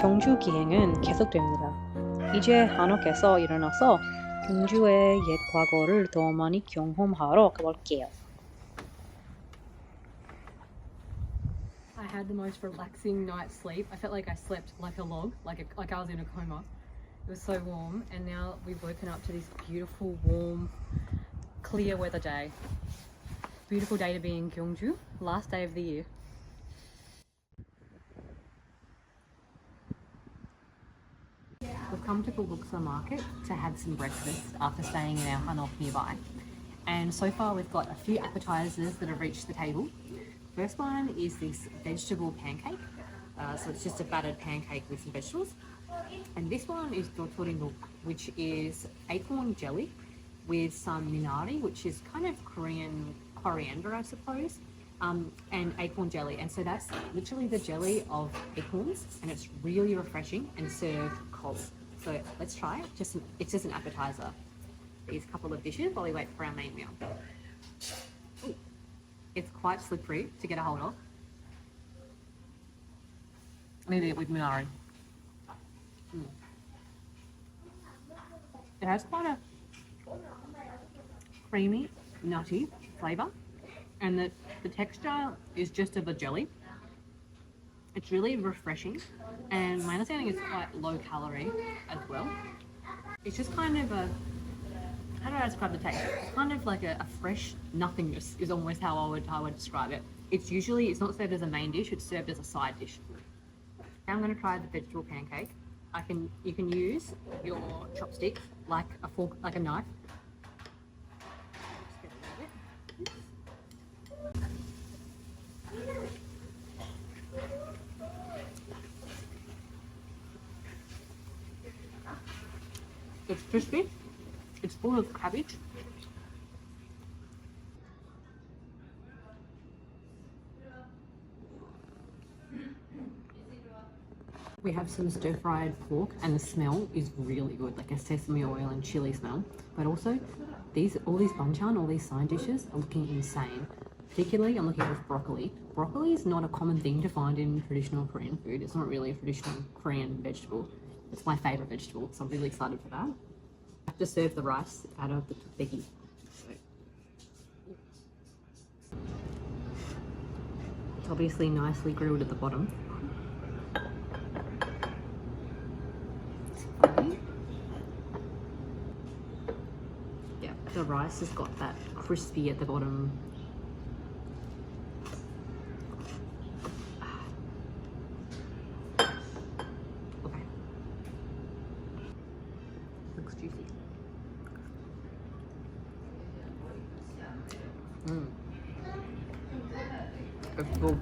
경주 기행은 계속됩니다. 이제 한옥에서 일어나서 경주의 옛 과거를 더 많이 경험하러 가볼게요. I had the most relaxing night's sleep. I felt like I slept like a log, like I was in a coma. It was so warm, and now we've woken up to this beautiful, warm, clear weather day. Beautiful day to be in Gyeongju, last day of the year. We've come to Wolseong Market to have some breakfast after staying in our Hanok nearby. And so far we've got a few appetizers that have reached the table. First one is this vegetable pancake. So it's just a battered pancake with some vegetables. And this one is dotorinok, which is acorn jelly with some minari, which is kind of Korean coriander, I suppose, and acorn jelly. And so that's literally the jelly of acorns, and it's really refreshing and served cold. So let's try it. It's just an appetizer. These couple of dishes while we wait for our main meal. Ooh, it's quite slippery to get a hold of. I need to eat it with minari. It has quite a creamy, nutty flavour, and the texture is just of a jelly. It's really refreshing, and my understanding is quite low calorie as well. It's just kind of a, how do I describe the taste? It's kind of like a fresh nothingness is almost how I would describe it. It's not served as a main dish, it's served as a side dish. Now I'm going to try the vegetable pancake. You can use your chopstick like a fork, like a knife. It's crispy. It's full of cabbage. We have some stir-fried pork, and the smell is really good, like a sesame oil and chili smell. But also, all these banchan, all these side dishes are looking insane. Particularly, I'm looking at broccoli. Broccoli is not a common thing to find in traditional Korean food. It's not really a traditional Korean vegetable. It's my favourite vegetable, so I'm really excited for that. I have to serve the rice out of the tteokbokki. It's obviously nicely grilled at the bottom. Yeah, the rice has got that crispy at the bottom. Okay. Looks juicy. It's good.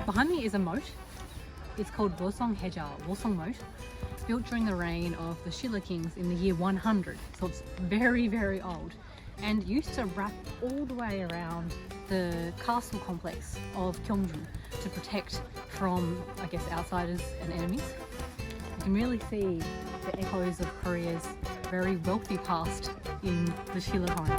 Behind me is a moat. It's called Wolseong Moat, built during the reign of the Silla kings in the year 100. So it's very, very old, and used to wrap all the way around the castle complex of Gyeongju to protect from, I guess, outsiders and enemies. You can really see the echoes of Korea's very wealthy past in the Silla time.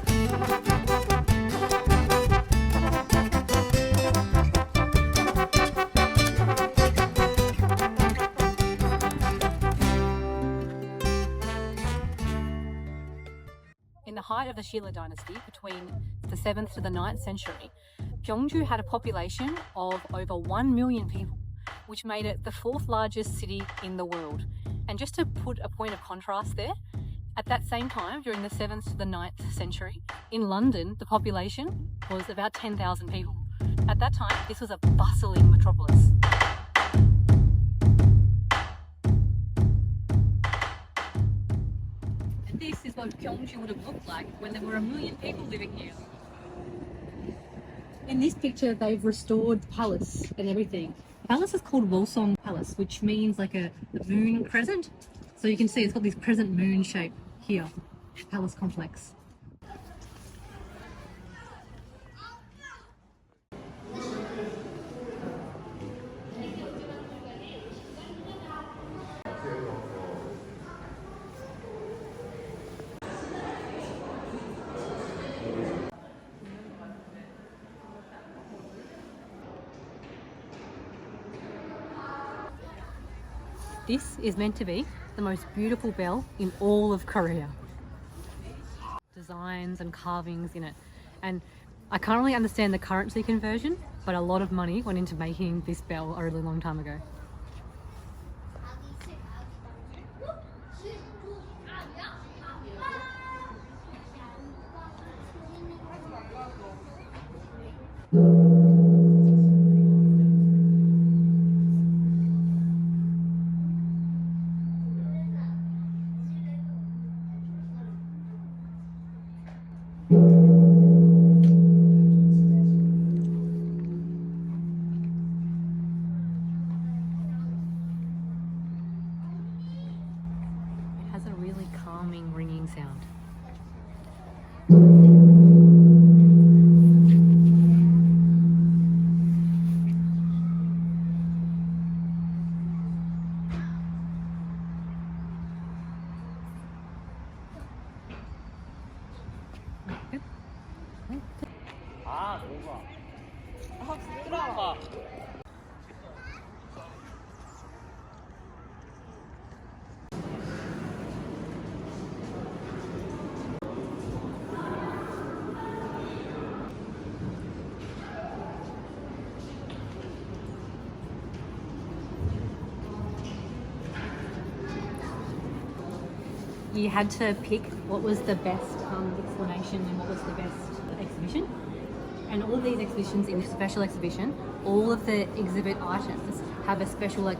In the height of the Silla dynasty, between the 7th to the 9th century, Gyeongju had a population of over 1 million people, which made it the 4th largest city in the world. And just to put a point of contrast there, at that same time, during the 7th to the 9th century, in London, the population was about 10,000 people. At that time, this was a bustling metropolis. This is what Gyeongju would have looked like when there were 1 million people living here. In this picture, they've restored the palace and everything. The palace is called Wolseong Palace, which means like a moon crescent. So you can see it's got this crescent moon shape here, palace complex. This is meant to be the most beautiful bell in all of Korea. Designs and carvings in it. And I can't really understand the currency conversion, but a lot of money went into making this bell a really long time ago. It has a really calming ringing sound. You had to pick what was the best explanation and what was the best exhibition. And all of these exhibitions in this special exhibition, all of the exhibit items have a special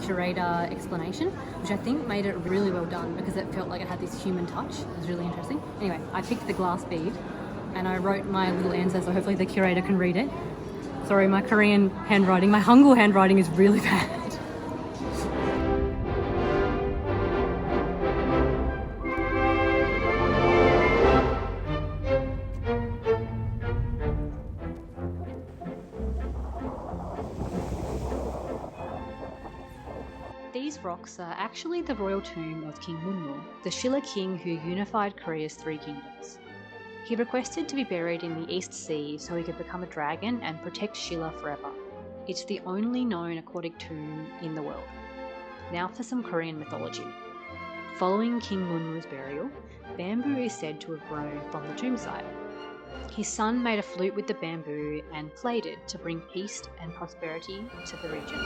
curator explanation, which I think made it really well done because it felt like it had this human touch. It was really interesting. Anyway, I picked the glass bead and I wrote my little answer, so hopefully the curator can read it. Sorry, my Korean handwriting, my Hangul handwriting is really bad. These rocks are actually the royal tomb of King Munmu, the Silla king who unified Korea's three kingdoms. He requested to be buried in the East Sea so he could become a dragon and protect Silla forever. It's the only known aquatic tomb in the world. Now for some Korean mythology. Following King Munmu's burial, bamboo is said to have grown from the tombsite. His son made a flute with the bamboo and played it to bring peace and prosperity to the region.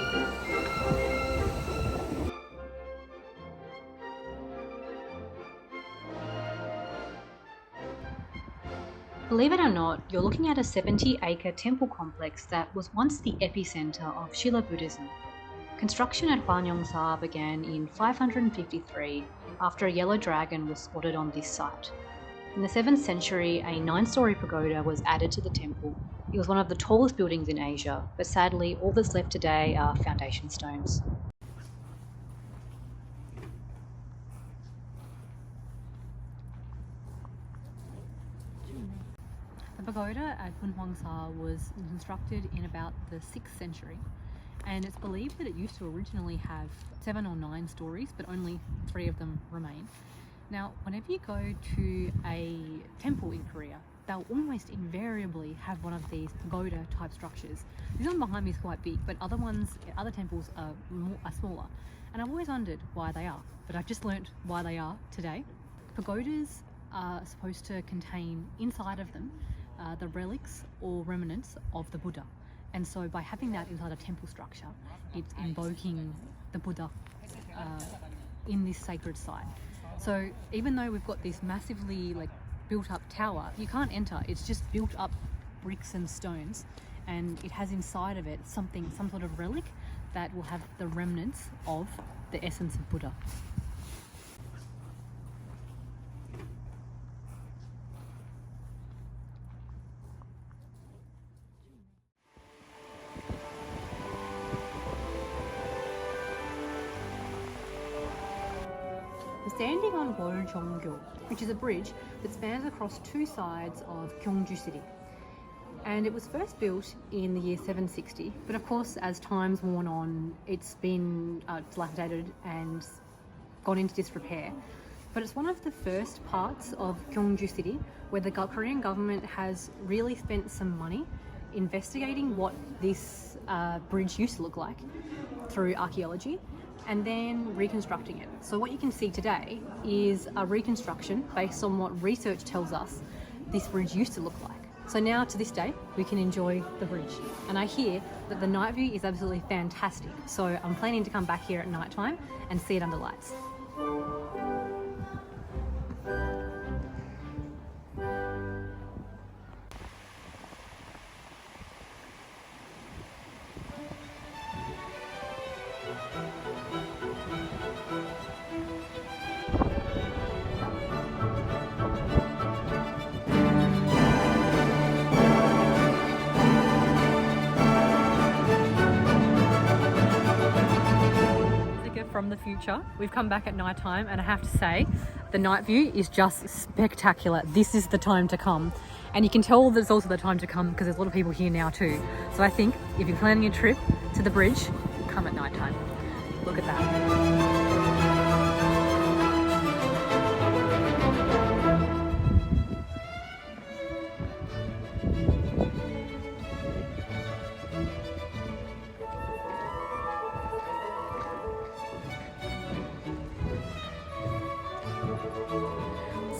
Believe it or not, you're looking at a 70-acre temple complex that was once the epicenter of Silla Buddhism. Construction at Hwanyeongsa began in 553 after a yellow dragon was spotted on this site. In the 7th century, a 9-story pagoda was added to the temple. It was one of the tallest buildings in Asia, but sadly all that's left today are foundation stones. The pagoda at Hwanyeongsa was constructed in about the 6th century, and it's believed that it used to originally have 7 or 9 stories, but only 3 of them remain. Now, whenever you go to a temple in Korea, they'll almost invariably have one of these pagoda type structures. This one behind me is quite big, but other temples are smaller. And I've always wondered why they are, but I've just learnt why they are today. Pagodas are supposed to contain inside of them the relics or remnants of the Buddha. And so by having that inside a temple structure, it's invoking the Buddha in this sacred site. So even though we've got this massively built up tower, you can't enter. It's just built up bricks and stones, and it has inside of it some sort of relic that will have the remnants of the essence of Buddha. We're standing on Woljeonggyo, which is a bridge that spans across 2 sides of Gyeongju city. And it was first built in the year 760, but of course as time's worn on, it's been dilapidated and gone into disrepair. But it's one of the first parts of Gyeongju city where the Korean government has really spent some money investigating what this bridge used to look like through archaeology. and then reconstructing it. So what you can see today is a reconstruction based on what research tells us this bridge used to look like. So now to this day, we can enjoy the bridge. And I hear that the night view is absolutely fantastic. So I'm planning to come back here at night time and see it under lights. From the future, we've come back at night time, and I have to say the night view is just spectacular. This is the time to come, and you can tell that it's also the time to come because there's a lot of people here now too. So I think if you're planning a trip to the bridge, come at night time. Look at that.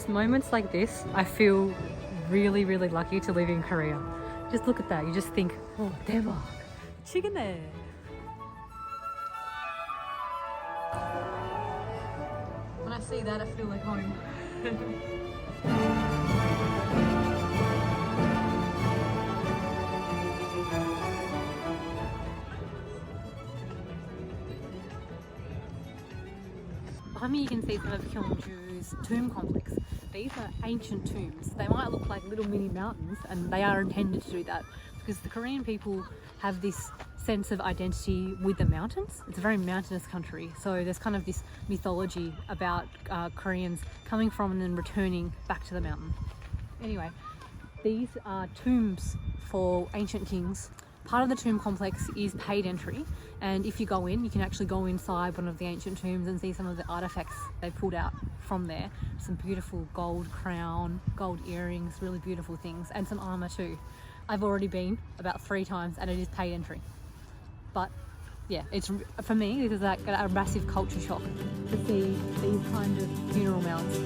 Moments like this, I feel really, really lucky to live in Korea. Just look at that. You just think, oh, 대박. 치겠네. When I see that, I feel like home. Behind me you can see some of Gyeongju's tomb complex. These are ancient tombs. They might look like little mini mountains, and they are intended to do that because the Korean people have this sense of identity with the mountains. It's a very mountainous country, so there's kind of this mythology about Koreans coming from and then returning back to the mountain. Anyway, these are tombs for ancient kings. Part of the tomb complex is paid entry, and if you go in, you can actually go inside one of the ancient tombs and see some of the artifacts they pulled out from there. Some beautiful gold crown, gold earrings, really beautiful things, and some armor too. I've already been about 3 times and it is paid entry. But yeah, it's, for me, this is like a massive culture shock to see these kind of funeral mounds.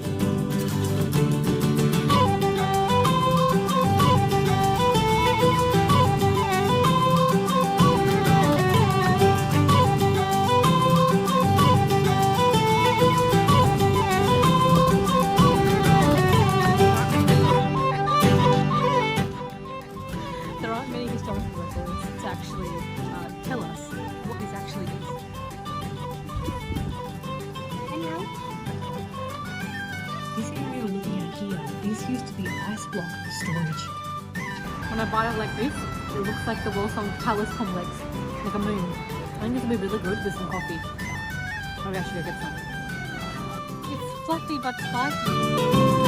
Block storage. When I bite it like this, it looks like the Wolseong Palace complex, like a moon. I think this will be really good with some coffee. Maybe I should go get some. It's fluffy but spicy.